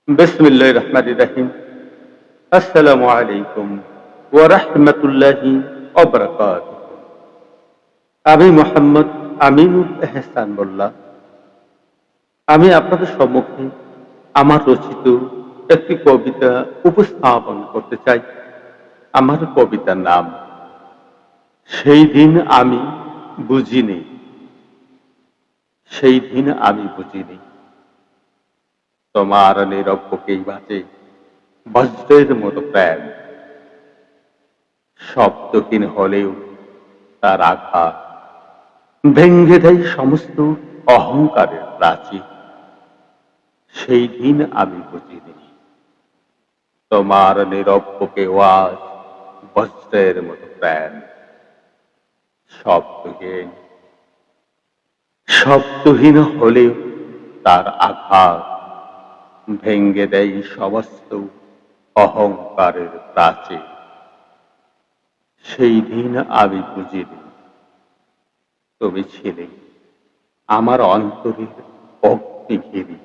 বিসমিল্লাহির রহমানির রহিম। আসসালামু আলাইকুম ওয়া রাহমাতুল্লাহি ওয়া বারাকাতুহু। আমি মোহাম্মদ আমিনুল এহসান মোল্লা। আমি আপনাদের সম্মুখে আমার রচিত একটি কবিতা উপস্থাপন করতে চাই। আমার কবিতার নাম সেই দিন আমি বুঝিনি। সেই দিন আমি বুঝিনি তোমার নীরব বুকেই বাজে বজ্রের মতো প্রাণ। শব্দহীন হলেও তার আঘাত ভেঙ্গে দেয় সমস্ত অহংকারের প্রাচীর। সেই দিন আমি বুঝিনি তোমার নীরব বুকে আজ বজ্রের মতো প্রাণ। শব্দহীন শব্দহীন হলেও তার আঘাত ভেঙ্গে দেয় সমস্ত অহংকারের প্রাচীর। সেই দিন আমি বুঝিনি তুমি ছিলে আমার অন্তরের অগ্নিঘিরি,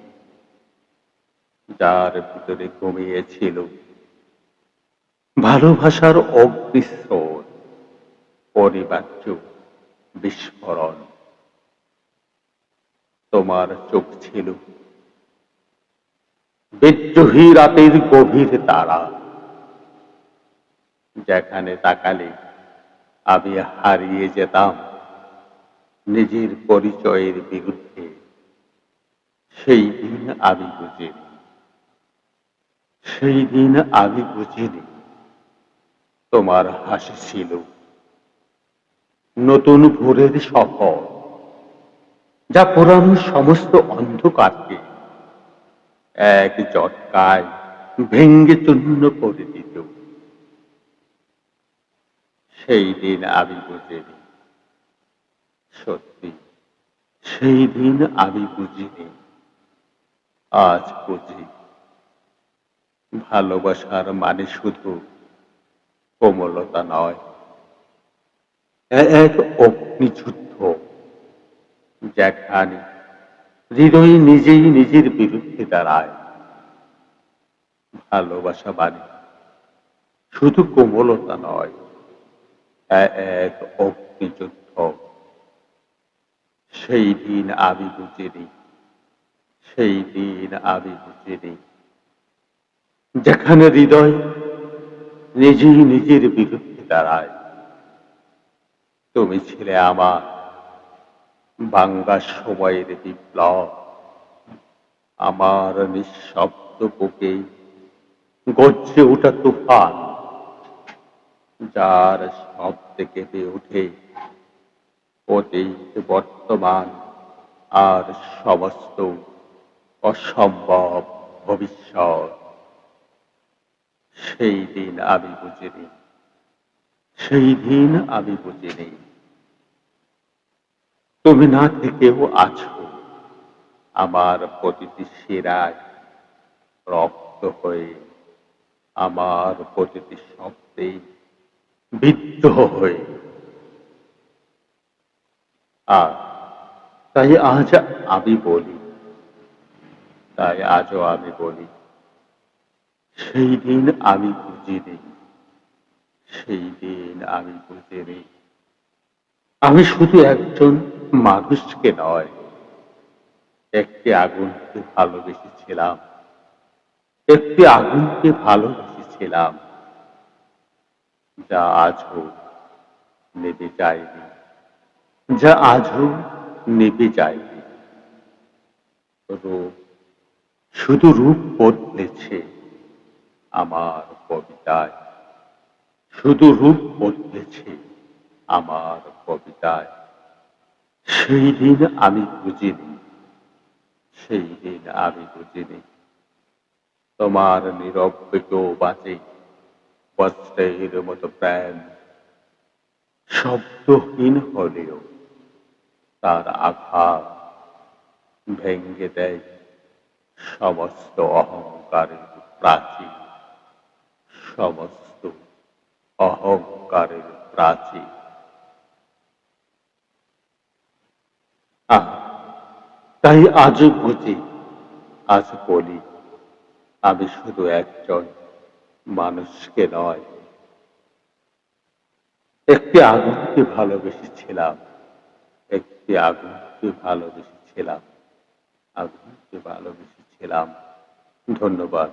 যার ভিতরে ঘুমিয়েছিল ভালোবাসার অগ্নিস্রোত, পরিবার্য বিস্ফোরণ। তোমার চোখ ছিল বিদ্রোহী রাতের গভীর তারা, যেখানে তাকালে আমি হারিয়ে যেতাম নিজের পরিচয়ের বিরুদ্ধে। সেই দিন আমি বুঝিনি, সেই দিন আমি বুঝিনি তোমার হাসি ছিল নতুন ভোরের সফর, যা পুরানো সমস্ত অন্ধকারকে এক ঝটকায় ভেঙ্গে চূর্ণ করে দিত। সেই দিন আমি বুঝিনি, সত্যি সেই দিন আমি বুঝিনি। আজ বুঝি ভালোবাসার মানে শুধু কোমলতা নয়, এক অগ্নিযুদ্ধ, যেখানে হৃদয় নিজেই নিজের বিরুদ্ধে দাঁড়ায়। ভালোবাসা মানে শুধু কোমলতা নয়, এক অগ্নিযুদ্ধ। সেই দিন আমি বুঝিনি, সেই দিন আমি বুঝিনি, যেখানে হৃদয় নিজেই নিজের বিরুদ্ধে দাঁড়ায়। তুমি ছিলে আমার ভাঙ্গা সময়ের বিপ্লব, আমার নিঃশব্দ বুকে গর্জে ওঠা তুফান, যার শব্দে কেঁপে ওঠে অতীত, বর্তমান আর সমস্ত অসম্ভব ভবিষ্যৎ। সেই দিন আমি বুঝিনি, সেই দিন আমি বুঝিনি তুমি না থেকেও আছো আমার প্রতিটি শিরায় রক্ত হয়ে, আমার প্রতিটি শব্দে বিদ্রোহ হয়ে। আর তাই আজ আমি বলি, তাই আজও আমি বলি, সেই দিন আমি বুঝিনি, সেই দিন আমি বুঝিনি আমি শুধু একজন মানুষকে নয়, একটি আগুনকে ভালোবেসেছিলাম, একটি আগুনকে ভালোবেসেছিলাম, যা আজও নিভে যায়নি, যা আজও নিভে যায়নি। রূপ, শুধু রূপ বদলেছে আমার কবিতায়, শুধু রূপ বদলেছে আমার কবিতায়। সেই দিন আমি বুঝিনি, সেই দিন আমি বুঝিনি তোমার নীরব কেউ বাঁচে বজ্রের মতো প্রাণ। শব্দহীন হলেও তার আঘাত ভেঙ্গে দেয় সমস্ত অহংকারের প্রাচীর, সমস্ত অহংকারের প্রাচীর। আহ, তাই আজ বুঝি, আজ বলি, আমি শুধু একজন মানুষকে নয়, একটি আগুনকে ভালোবেসেছিলাম, একটি আগুনকে ভালোবেসেছিলাম, আগুনকে ভালোবেসেছিলাম। ধন্যবাদ।